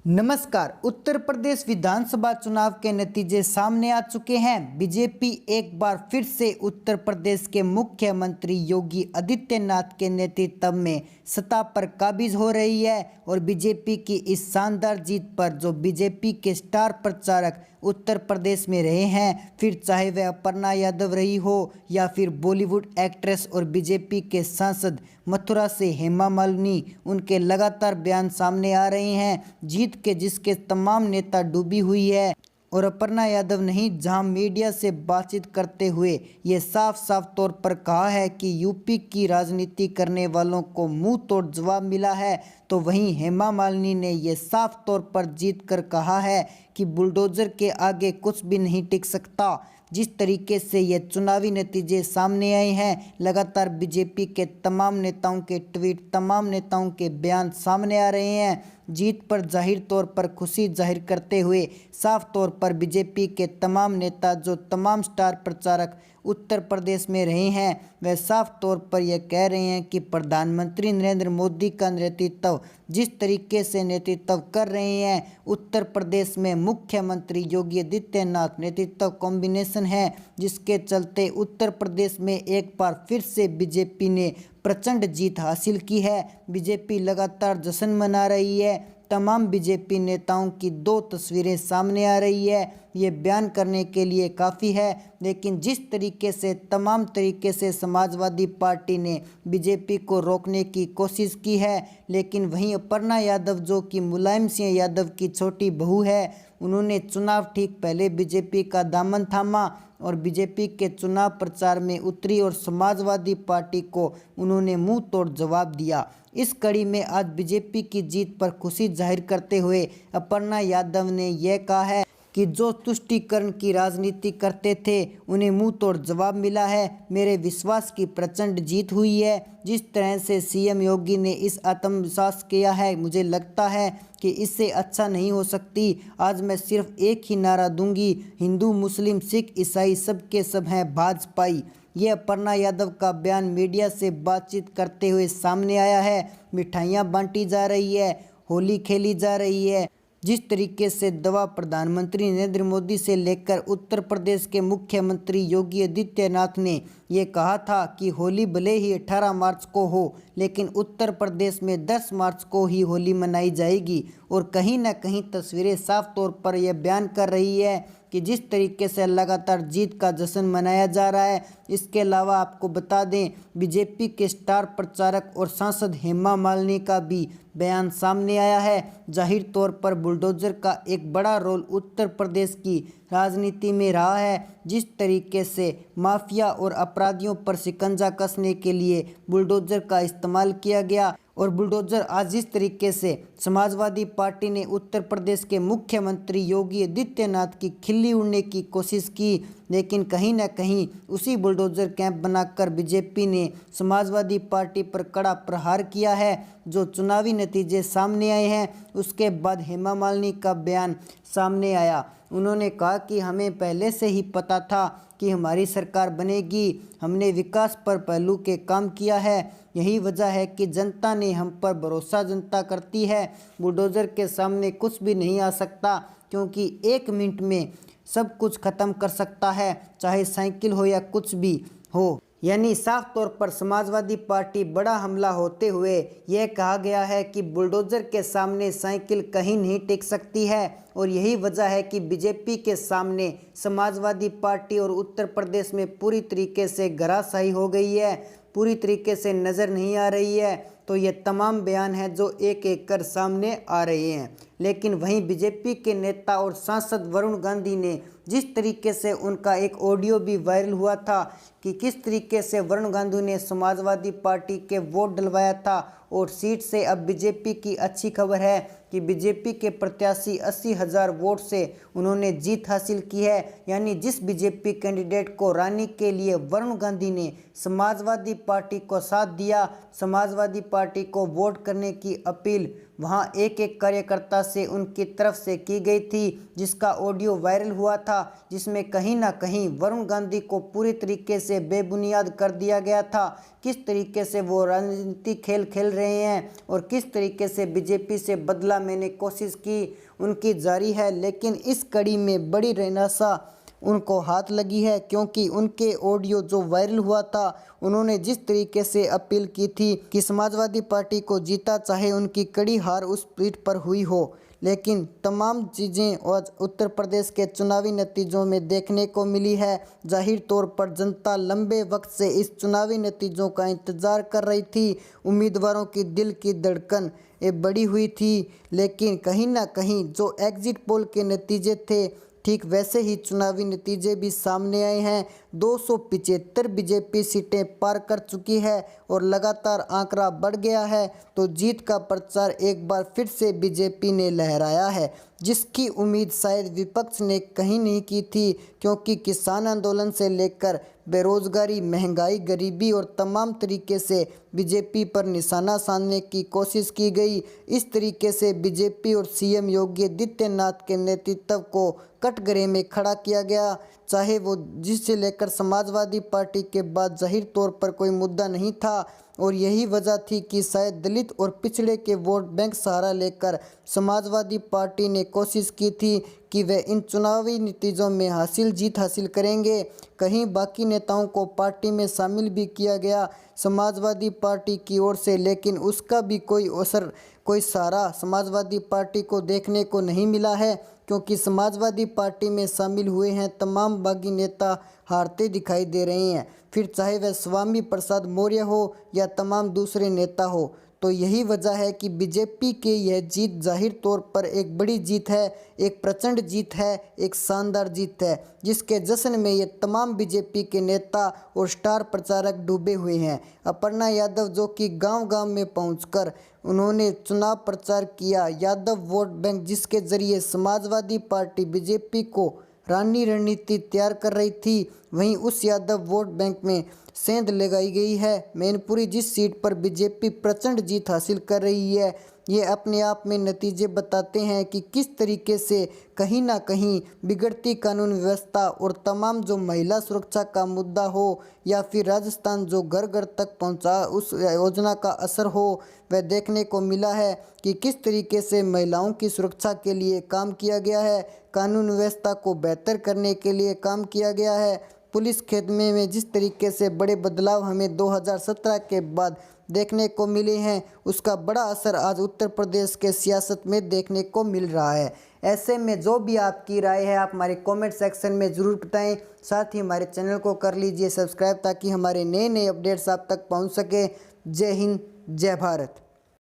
नमस्कार। उत्तर प्रदेश विधानसभा चुनाव के नतीजे सामने आ चुके हैं। बीजेपी एक बार फिर से उत्तर प्रदेश के मुख्यमंत्री योगी आदित्यनाथ के नेतृत्व में सत्ता पर काबिज हो रही है और बीजेपी की इस शानदार जीत पर जो बीजेपी के स्टार प्रचारक उत्तर प्रदेश में रहे हैं, फिर चाहे वह अपर्णा यादव रही हो या फिर बॉलीवुड एक्ट्रेस और बीजेपी के सांसद मथुरा से हेमा मालिनी, उनके लगातार बयान सामने आ रहे हैं जीत के जिसके तमाम नेता डूबी हुई है। और अपर्णा यादव नहीं, जहां मीडिया से बातचीत करते हुए ये साफ साफ तौर पर कहा है कि यूपी की राजनीति करने वालों को मुंह तोड़ जवाब मिला है, तो वहीं हेमा मालिनी ने ये साफ तौर पर जीत कर कहा है कि बुलडोजर के आगे कुछ भी नहीं टिक सकता। जिस तरीके से ये चुनावी नतीजे सामने आए हैं, लगातार बीजेपी के तमाम नेताओं के ट्वीट, तमाम नेताओं के बयान सामने आ रहे हैं। जीत पर जाहिर तौर पर खुशी जाहिर करते हुए साफ तौर पर बीजेपी के तमाम नेता, जो तमाम स्टार प्रचारक उत्तर प्रदेश में रहे हैं, वह साफ तौर पर यह कह रहे हैं कि प्रधानमंत्री नरेंद्र मोदी का नेतृत्व जिस तरीके से नेतृत्व कर रहे हैं, उत्तर प्रदेश में मुख्यमंत्री योगी आदित्यनाथ नेतृत्व कॉम्बिनेशन है, जिसके चलते उत्तर प्रदेश में एक बार फिर से बीजेपी ने प्रचंड जीत हासिल की है। बीजेपी लगातार जश्न मना रही है। तमाम बीजेपी नेताओं की दो तस्वीरें सामने आ रही है। ये बयान करने के लिए काफ़ी है, लेकिन जिस तरीके से तमाम तरीके से समाजवादी पार्टी ने बीजेपी को रोकने की कोशिश की है, लेकिन वहीं अपर्णा यादव, जो कि मुलायम सिंह यादव की छोटी बहू है, उन्होंने चुनाव ठीक पहले बीजेपी का दामन थामा और बीजेपी के चुनाव प्रचार में उतरी और समाजवादी पार्टी को उन्होंने मुंह तोड़ जवाब दिया। इस कड़ी में आज बीजेपी की जीत पर खुशी जाहिर करते हुए अपर्णा यादव ने यह कहा है कि जो तुष्टीकरण की राजनीति करते थे उन्हें मुंह तोड़ जवाब मिला है। मेरे विश्वास की प्रचंड जीत हुई है। जिस तरह से सीएम योगी ने इस आत्मविश्वास किया है, मुझे लगता है कि इससे अच्छा नहीं हो सकती। आज मैं सिर्फ एक ही नारा दूंगी, हिंदू मुस्लिम सिख ईसाई सबके सब हैं भाजपाई। ये अपर्णा यादव का बयान मीडिया से बातचीत करते हुए सामने आया है। मिठाइयाँ बांटी जा रही है, होली खेली जा रही है। जिस तरीके से दवा प्रधानमंत्री नरेंद्र मोदी से लेकर उत्तर प्रदेश के मुख्यमंत्री योगी आदित्यनाथ ने ये कहा था कि होली भले ही 18 मार्च को हो, लेकिन उत्तर प्रदेश में 10 मार्च को ही होली मनाई जाएगी। और कहीं ना कहीं तस्वीरें साफ तौर पर यह बयान कर रही है कि जिस तरीके से लगातार जीत का जश्न मनाया जा रहा है। इसके अलावा आपको बता दें, बीजेपी के स्टार प्रचारक और सांसद हेमा मालिनी का भी बयान सामने आया है। जाहिर तौर पर बुलडोजर का एक बड़ा रोल उत्तर प्रदेश की राजनीति में रहा है। जिस तरीके से माफिया और अपराधियों पर शिकंजा कसने के लिए बुलडोजर का इस्तेमाल किया गया, और बुलडोजर आज जिस तरीके से समाजवादी पार्टी ने उत्तर प्रदेश के मुख्यमंत्री योगी आदित्यनाथ की खिल्ली उड़ने की कोशिश की, लेकिन कहीं ना कहीं उसी बुलडोजर कैंप बनाकर बीजेपी ने समाजवादी पार्टी पर कड़ा प्रहार किया है। जो चुनावी नतीजे सामने आए हैं, उसके बाद हेमा मालिनी का बयान सामने आया। उन्होंने कहा कि हमें पहले से ही पता था कि हमारी सरकार बनेगी। हमने विकास पर पहलू के काम किया है। यही वजह है कि जनता ने हम पर भरोसा जनता करती है। बुलडोजर के सामने कुछ भी नहीं आ सकता, क्योंकि 1 मिनट में सब कुछ खत्म कर सकता है, चाहे साइकिल हो या कुछ भी हो। यानी साफ तौर पर समाजवादी पार्टी बड़ा हमला होते हुए यह कहा गया है कि बुलडोजर के सामने साइकिल कहीं नहीं टिक सकती है। और यही वजह है कि बीजेपी के सामने समाजवादी पार्टी और उत्तर प्रदेश में पूरी तरीके से घराशायी हो गई है, पूरी तरीके से नज़र नहीं आ रही है। तो ये तमाम बयान हैं जो एक एक कर सामने आ रहे हैं। लेकिन वहीं बीजेपी के नेता और सांसद वरुण गांधी ने जिस तरीके से उनका एक ऑडियो भी वायरल हुआ था कि किस तरीके से वरुण गांधी ने समाजवादी पार्टी के वोट डलवाया था, और सीट से अब बीजेपी की अच्छी खबर है कि बीजेपी के प्रत्याशी 80,000 वोट से उन्होंने जीत हासिल की है। यानी जिस बीजेपी कैंडिडेट को रानी के लिए वरुण गांधी ने समाजवादी पार्टी को साथ दिया, समाजवादी पार्टी को वोट करने की अपील वहां एक एक कार्यकर्ता से उनकी तरफ से की गई थी, जिसका ऑडियो वायरल हुआ था, जिसमें कहीं ना कहीं वरुण गांधी को पूरी तरीके से बेबुनियाद कर दिया गया था। किस तरीके से वो राजनीतिक खेल खेल रहे हैं और किस तरीके से बीजेपी से बदला लेने की कोशिश की उनकी जारी है। लेकिन इस कड़ी में बड़ी निराशा उनको हाथ लगी है, क्योंकि उनके ऑडियो जो वायरल हुआ था, उन्होंने जिस तरीके से अपील की थी कि समाजवादी पार्टी को जीता, चाहे उनकी कड़ी हार उस सीट पर हुई हो। लेकिन तमाम चीज़ें आज उत्तर प्रदेश के चुनावी नतीजों में देखने को मिली है। जाहिर तौर पर जनता लंबे वक्त से इस चुनावी नतीजों का इंतज़ार कर रही थी। उम्मीदवारों की दिल की धड़कन ये बढ़ी हुई थी, लेकिन कहीं ना कहीं जो एग्जिट पोल के नतीजे थे, ठीक वैसे ही चुनावी नतीजे भी सामने आए हैं। 275 बीजेपी सीटें पार कर चुकी है और लगातार आंकड़ा बढ़ गया है। तो जीत का प्रचार एक बार फिर से बीजेपी ने लहराया है, जिसकी उम्मीद शायद विपक्ष ने कहीं नहीं की थी, क्योंकि किसान आंदोलन से लेकर बेरोजगारी, महंगाई, गरीबी और तमाम तरीके से बीजेपी पर निशाना साधने की कोशिश की गई। इस तरीके से बीजेपी और सीएम योगी आदित्यनाथ के नेतृत्व को कटघरे में खड़ा किया गया, चाहे वो जिसे लेकर समाजवादी पार्टी के बाद जाहिर तौर पर कोई मुद्दा नहीं था। और यही वजह थी कि शायद दलित और पिछड़े के वोट बैंक सहारा लेकर समाजवादी पार्टी ने कोशिश की थी कि वे इन चुनावी नतीजों में जीत हासिल करेंगे। कहीं बाकी नेताओं को पार्टी में शामिल भी किया गया समाजवादी पार्टी की ओर से, लेकिन उसका भी कोई असर, कोई सहारा समाजवादी पार्टी को देखने को नहीं मिला है, क्योंकि समाजवादी पार्टी में शामिल हुए हैं तमाम बागी नेता हारते दिखाई दे रहे हैं, फिर चाहे वह स्वामी प्रसाद मौर्य हो या तमाम दूसरे नेता हो। तो यही वजह है कि बीजेपी के यह जीत जाहिर तौर पर एक बड़ी जीत है, एक प्रचंड जीत है, एक शानदार जीत है, जिसके जश्न में ये तमाम बीजेपी के नेता और स्टार प्रचारक डूबे हुए हैं। अपर्णा यादव जो कि गांव-गांव में पहुंचकर उन्होंने चुनाव प्रचार किया, यादव वोट बैंक जिसके जरिए समाजवादी पार्टी बीजेपी को रानी रणनीति तैयार कर रही थी, वहीं उस यादव वोट बैंक में सेंध लगाई गई है। मैनपुरी जिस सीट पर बीजेपी प्रचंड जीत हासिल कर रही है, ये अपने आप में नतीजे बताते हैं कि किस तरीके से कहीं ना कहीं बिगड़ती कानून व्यवस्था और तमाम जो महिला सुरक्षा का मुद्दा हो या फिर राजस्थान जो घर घर तक पहुंचा उस योजना का असर हो, वह देखने को मिला है कि किस तरीके से महिलाओं की सुरक्षा के लिए काम किया गया है, कानून व्यवस्था को बेहतर करने के लिए काम किया गया है। पुलिस खेदमे में जिस तरीके से बड़े बदलाव हमें 2017 के बाद देखने को मिले हैं, उसका बड़ा असर आज उत्तर प्रदेश के सियासत में देखने को मिल रहा है। ऐसे में जो भी आपकी राय है आप हमारे कमेंट सेक्शन में ज़रूर बताएं। साथ ही हमारे चैनल को कर लीजिए सब्सक्राइब, ताकि हमारे नए नए अपडेट्स आप तक पहुंच सके। जय हिंद, जय भारत।